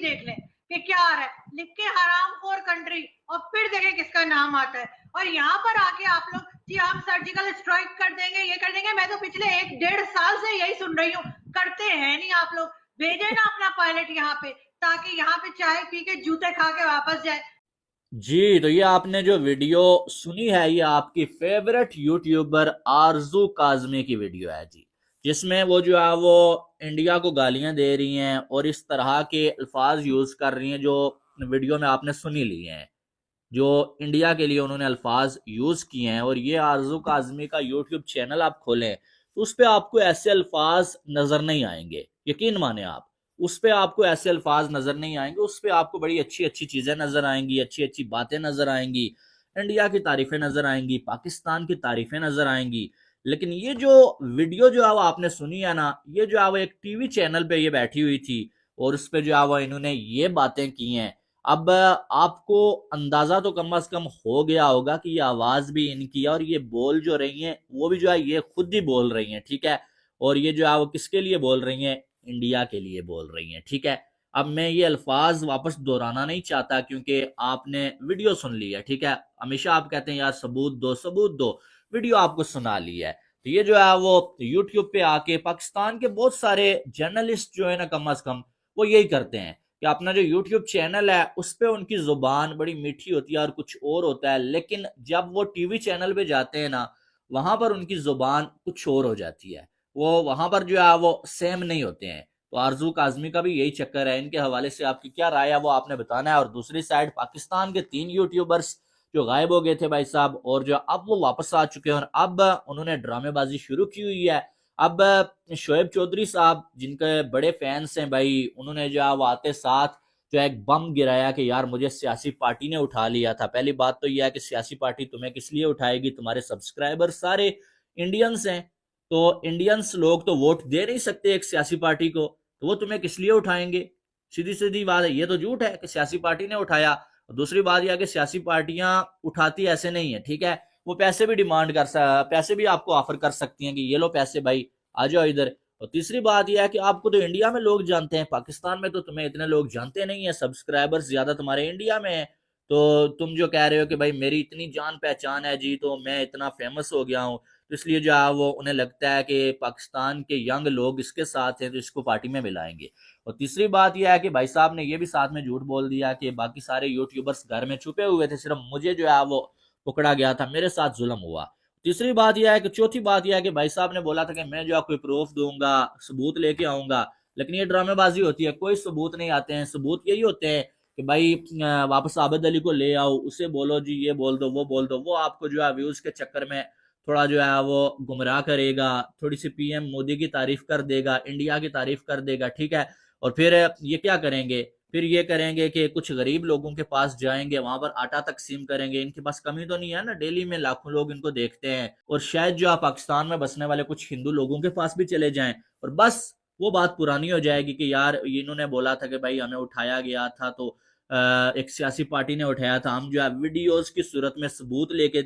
देख लें कि क्या आ रहा है, लिख के हरामखोर कंट्री, और फिर देखें किसका नाम आता है। और यहाँ पर आके आप लोग जी हम सर्जिकल स्ट्राइक कर देंगे, ये कर देंगे। मैं तो पिछले 1-1.5 साल से यही सुन रही हूँ, करते हैं नहीं आप लोग। भेजे ना अपना पायलट यहाँ पे, ताकि यहाँ पे चाय पी के जूते खा के वापस जाए। जी, तो ये आपने जो वीडियो सुनी है ये आपकी फेवरेट यूट्यूबर आरजू काजमी की वीडियो है जी, जिसमें वो जो है वो इंडिया को गालियां दे रही हैं और इस तरह के अल्फाज यूज कर रही हैं जो वीडियो में आपने सुनी ली हैं, जो इंडिया के लिए उन्होंने अल्फाज यूज किए हैं। और ये आरजू काजमी का यूट्यूब चैनल आप खोलें तो उस पर आपको ऐसे अल्फाज नजर नहीं आएंगे, यकीन माने आप, उस पर आपको ऐसे अल्फाज नजर नहीं आएंगे। उस पर आपको बड़ी अच्छी अच्छी चीजें नजर आएंगी, अच्छी अच्छी बातें नजर आएंगी, इंडिया की तारीफें नजर आएंगी, पाकिस्तान की तारीफें नजर आएंगी। लेकिन ये जो वीडियो जो है वो आपने सुनी है ना, ये जो है वो एक टीवी चैनल पे ये बैठी हुई थी और उस पर जो है वो इन्होंने ये बातें की हैं। अब आपको अंदाजा तो कम से कम हो गया होगा कि ये आवाज भी इनकी है और ये बोल जो रही हैं वो भी जो है ये खुद ही बोल रही हैं, ठीक है। और ये जो है वो किसके लिए बोल रही हैं, इंडिया के लिए बोल रही हैं, ठीक है। अब मैं ये अल्फाज वापस दोहराना नहीं चाहता क्योंकि आपने वीडियो सुन ली है, ठीक है। हमेशा आप कहते हैं यार सबूत दो सबूत दो, वीडियो आपको सुना ली है। तो ये जो है वो यूट्यूब पे आके पाकिस्तान के बहुत सारे जर्नलिस्ट जो है ना कम से कम वो यही करते हैं कि अपना जो यूट्यूब चैनल है उस पर उनकी जुबान बड़ी मीठी होती है और कुछ और होता है, लेकिन जब वो टीवी चैनल पे जाते हैं ना वहां पर उनकी जुबान कुछ और हो जाती है, वो वहां पर जो है वो सेम नहीं होते हैं। तो आरजू काजमी का भी यही चक्कर है। इनके हवाले से आपकी क्या राय है वो आपने बताना है। और दूसरी साइड पाकिस्तान के 3 यूट्यूबर्स जो गायब हो गए थे भाई साहब, और जो अब वो वापस आ चुके हैं और अब उन्होंने ड्रामेबाजी शुरू की हुई है। अब शोएब चौधरी साहब जिनके बड़े फैंस हैं भाई, उन्होंने जो है वो आते साथ जो एक बम गिराया कि यार मुझे सियासी पार्टी ने उठा लिया था। पहली बात तो यह है कि सियासी पार्टी तुम्हें किस लिए उठाएगी, तुम्हारे सब्सक्राइबर सारे इंडियंस हैं, तो इंडियंस लोग तो वोट दे नहीं सकते एक सियासी पार्टी को, तो वो तुम्हें किस लिए उठाएंगे। सीधी सीधी बात है, ये तो झूठ है कि सियासी पार्टी ने उठाया। और दूसरी बात यह है कि सियासी पार्टियां उठाती ऐसे नहीं है, ठीक है। वो पैसे भी डिमांड कर पैसे भी आपको ऑफर कर सकती हैं कि ये लो पैसे भाई, आ जाओ इधर। और तीसरी बात यह है कि आपको तो इंडिया में लोग जानते हैं, पाकिस्तान में तो तुम्हें इतने लोग जानते नहीं है, सब्सक्राइबर्स ज्यादा तुम्हारे इंडिया में है। तो तुम जो कह रहे हो कि भाई मेरी इतनी जान पहचान है जी, तो मैं इतना फेमस हो गया हूँ, तो इसलिए जो है वो उन्हें लगता है कि पाकिस्तान के यंग लोग इसके साथ हैं तो इसको पार्टी में मिलाएंगे। और तीसरी बात यह है कि भाई साहब ने ये भी साथ में झूठ बोल दिया कि बाकी सारे यूट्यूबर्स घर में छुपे हुए थे, सिर्फ मुझे जो है वो पकड़ा गया था, मेरे साथ जुल्म हुआ। तीसरी बात यह है कि चौथी बात यह है कि भाई साहब ने बोला था कि मैं जो है कोई प्रूफ दूंगा, सबूत लेके आऊंगा, लेकिन ये ड्रामेबाजी होती है, कोई सबूत नहीं आते हैं। सबूत यही होते हैं कि भाई वापस आबिद अली को ले आओ, उसे बोलो जी ये बोल दो वो बोल दो, वो आपको जो है व्यूज के चक्कर में थोड़ा जो है वो गुमराह करेगा, थोड़ी सी पीएम मोदी की तारीफ कर देगा, इंडिया की तारीफ कर देगा, ठीक है। और फिर ये क्या करेंगे, फिर ये करेंगे कि कुछ गरीब लोगों के पास जाएंगे, वहां पर आटा तकसीम करेंगे। इनके पास कमी तो नहीं है ना, डेली में लाखों लोग इनको देखते हैं। और शायद जो पाकिस्तान में बसने वाले कुछ हिंदू लोगों के पास भी चले जाएं और बस वो बात पुरानी हो जाएगी कि यार इन्होंने बोला था कि भाई हमें उठाया गया था, तो एक सियासी पार्टी ने उठाया था, हम जो है वीडियोस की सूरत में सबूत लेके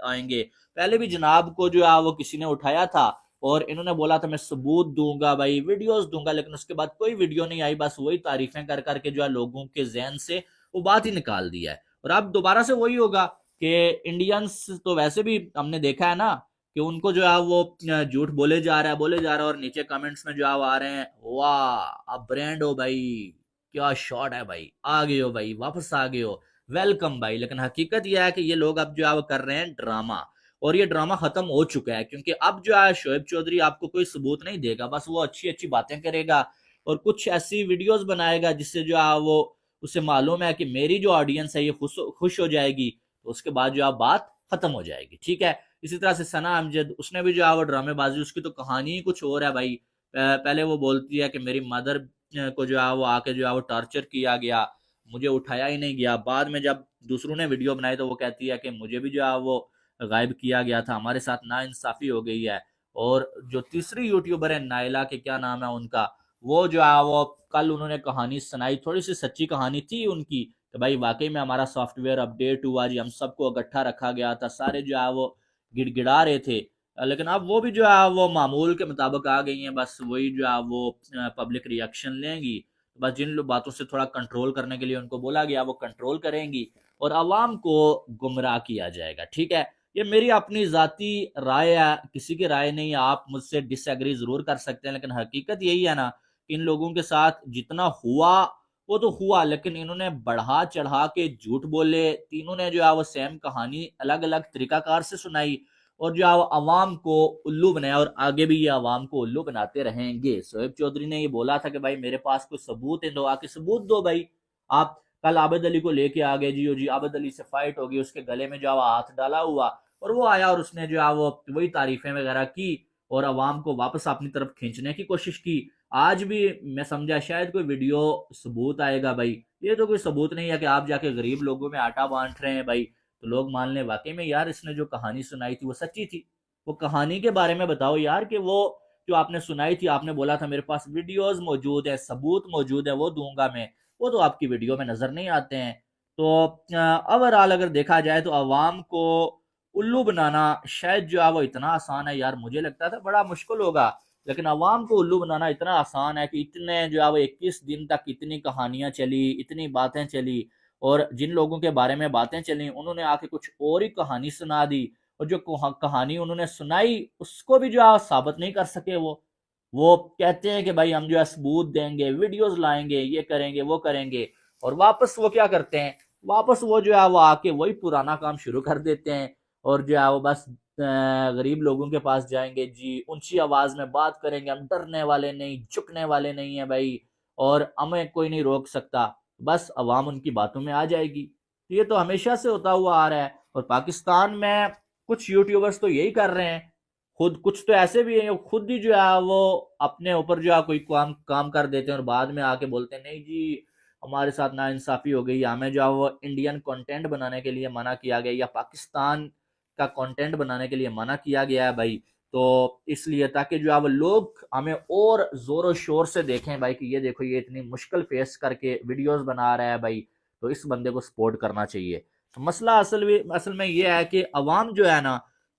आएंगे। पहले भी जनाब को जो है वो किसी ने उठाया था और इन्होंने बोला था मैं सबूत दूंगा भाई, वीडियोस दूंगा, लेकिन उसके बाद कोई वीडियो नहीं आई, बस वही तारीफें कर करके जो है लोगों के जहन से वो बात ही निकाल दिया है। और अब दोबारा से वही होगा कि इंडियंस तो वैसे भी हमने देखा है ना कि उनको जो है वो झूठ बोले जा रहा है बोले जा रहा है, और नीचे कमेंट्स में जो है वो आ रहे हैं वाह अब ब्रांड हो भाई, क्या शॉट है भाई, आ गए हो भाई, वापस आ गए हो, वेलकम भाई। लेकिन हकीकत यह है कि ये लोग अब जो है वो कर रहे हैं ड्रामा, और ये ड्रामा खत्म हो चुका है क्योंकि अब जो है शोएब चौधरी आपको कोई सबूत नहीं देगा, बस वो अच्छी अच्छी बातें करेगा और कुछ ऐसी वीडियोस बनाएगा जिससे जो है वो उसे मालूम है कि मेरी जो ऑडियंस है ये खुश हो जाएगी, तो उसके बाद जो है बात खत्म हो जाएगी, ठीक है। इसी तरह से सना अमजद, उसने भी जो है वो ड्रामेबाजी, उसकी तो कहानी ही कुछ और है भाई। पहले वो बोलती है कि मेरी मदर को जो है वो आके जो है वो टॉर्चर किया गया, मुझे उठाया ही नहीं गया। बाद में जब दूसरों ने वीडियो बनाई तो वो कहती है कि मुझे भी जो है वो गायब किया गया था, हमारे साथ नाइंसाफी हो गई है। और जो तीसरी यूट्यूबर है नायला के क्या नाम है उनका, वो जो है वो कल उन्होंने कहानी सुनाई, थोड़ी सी सच्ची कहानी थी उनकी कि भाई वाकई में हमारा सॉफ्टवेयर अपडेट हुआ जी, हम सबको इकट्ठा रखा गया था, सारे जो है वो गिड़गिड़ा रहे थे। लेकिन अब वो भी जो है वो मामूल के मुताबिक आ गई हैं, बस वही जो है वो पब्लिक रिएक्शन लेंगी। बस जिन बातों से थोड़ा कंट्रोल करने के लिए उनको बोला गया वो कंट्रोल करेंगी और आवाम को गुमराह किया जाएगा। ठीक है, ये मेरी अपनी जाती राय है, किसी की राय नहीं है, आप मुझसे डिसएग्री जरूर कर सकते हैं, लेकिन हकीकत यही है ना कि इन लोगों के साथ जितना हुआ वो तो हुआ, लेकिन इन्होंने बढ़ा चढ़ा के झूठ बोले, तीनों ने जो है वो सेम कहानी अलग अलग तरीकाकार से सुनाई और जो है वो अवाम को उल्लू बनाया और आगे भी ये अवाम को उल्लू बनाते रहेंगे। शोएब चौधरी ने ये बोला था कि भाई मेरे पास कोई सबूत है तो आके सबूत दो भाई। आप कल आबिद अली को लेके आ गए, जी आबिद अली से फाइट होगी, उसके गले में जो है हाथ डाला हुआ और वो आया और उसने जो है वो वही तारीफें वगैरह की और अवाम को वापस अपनी तरफ खींचने की कोशिश की। आज भी मैं समझा शायद कोई वीडियो सबूत आएगा भाई, ये तो कोई सबूत नहीं है कि आप जाके गरीब लोगों में आटा बांट रहे हैं भाई, तो लोग मान लें वाकई में यार इसने जो कहानी सुनाई थी वो सच्ची थी। वो कहानी के बारे में बताओ यार कि वो जो आपने सुनाई थी, आपने बोला था मेरे पास वीडियोस मौजूद है, सबूत मौजूद है, वो दूंगा मैं, वो तो आपकी वीडियो में नजर नहीं आते हैं। तो ओवरऑल अगर देखा जाए तो अवाम को उल्लू बनाना शायद जो है वो इतना आसान है यार, मुझे लगता था बड़ा मुश्किल होगा, लेकिन अवाम को उल्लू बनाना इतना आसान है कि इतने जो है वो 21 दिन तक इतनी कहानियां चली, इतनी बातें चली और जिन लोगों के बारे में बातें चली उन्होंने आके कुछ और ही कहानी सुना दी और जो कहानी उन्होंने सुनाई उसको भी जो है साबित नहीं कर सके। वो कहते हैं कि भाई हम जो है सबूत देंगे, वीडियोस लाएंगे, ये करेंगे वो करेंगे और वापस वो क्या करते हैं, वापस वो जो है वो आके वही पुराना काम शुरू कर देते हैं और जो है वो बस गरीब लोगों के पास जाएंगे जी, ऊंची आवाज में बात करेंगे, हम डरने वाले नहीं, झुकने वाले नहीं है भाई और हमें कोई नहीं रोक सकता, बस अवाम उनकी बातों में आ जाएगी। तो ये तो हमेशा से होता हुआ आ रहा है और पाकिस्तान में कुछ यूट्यूबर्स तो यही कर रहे हैं, खुद कुछ तो ऐसे भी हैं खुद ही जो है वो अपने ऊपर जो है कोई काम काम कर देते हैं और बाद में आके बोलते हैं नहीं जी हमारे साथ नाइंसाफी हो गई, हमें जो है वो इंडियन कंटेंट बनाने के लिए मना किया गया या पाकिस्तान का कंटेंट बनाने के लिए मना किया गया है भाई, तो इसलिए ताकि जो है वो लोग हमें और जोरों शोर से देखें भाई कि ये देखो ये इतनी मुश्किल फेस करके वीडियोस बना रहा है भाई, तो इस बंदे को सपोर्ट करना चाहिए। तो मसला असल में ये है कि अवाम जो है ना,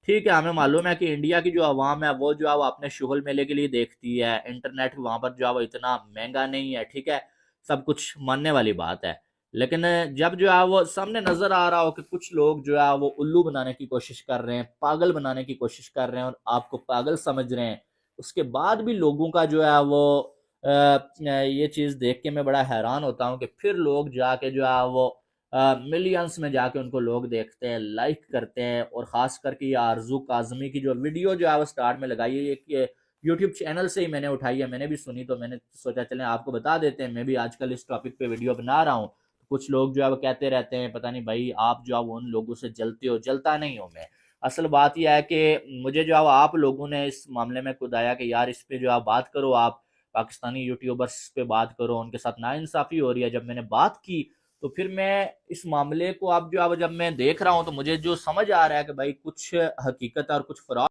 ठीक है हमें मालूम है कि इंडिया की जो आवाम है वो जो है वो अपने शुगल मेले के लिए देखती है, इंटरनेट वहां पर जो है वो इतना महंगा नहीं है, ठीक है सब कुछ मानने वाली बात है, लेकिन जब जो है वो सामने नजर आ रहा हो कि कुछ लोग जो है वो उल्लू बनाने की कोशिश कर रहे हैं, पागल बनाने की कोशिश कर रहे हैं और आपको पागल समझ रहे हैं, उसके बाद भी लोगों का जो है वो ये चीज देख के मैं बड़ा हैरान होता हूँ कि फिर लोग जाके जो है वो मिलियंस में जाके उनको लोग देखते हैं, लाइक करते हैं और खास करके ये आरजू काजमी की जो वीडियो जो है वो स्टार्ट में लगाई है, ये यूट्यूब चैनल से ही मैंने उठाई है, मैंने भी सुनी तो मैंने सोचा चलें आपको बता देते हैं, मैं भी आजकल इस टॉपिक पे वीडियो बना रहा हूँ। कुछ लोग जो है वो कहते रहते हैं पता नहीं भाई आप जो है वो उन लोगों से जलते हो, जलता नहीं हो मैं, असल बात यह है कि मुझे जो है वो आप लोगों ने इस मामले में खुद आया कि यार इस पे जो है बात करो, आप पाकिस्तानी यूट्यूबर्स पे बात करो, उनके साथ नाइंसाफी हो रही है। जब मैंने बात की तो फिर मैं इस मामले को आप जो है जब मैं देख रहा हूँ तो मुझे जो समझ आ रहा है कि भाई कुछ हकीकत और कुछ फ्रॉड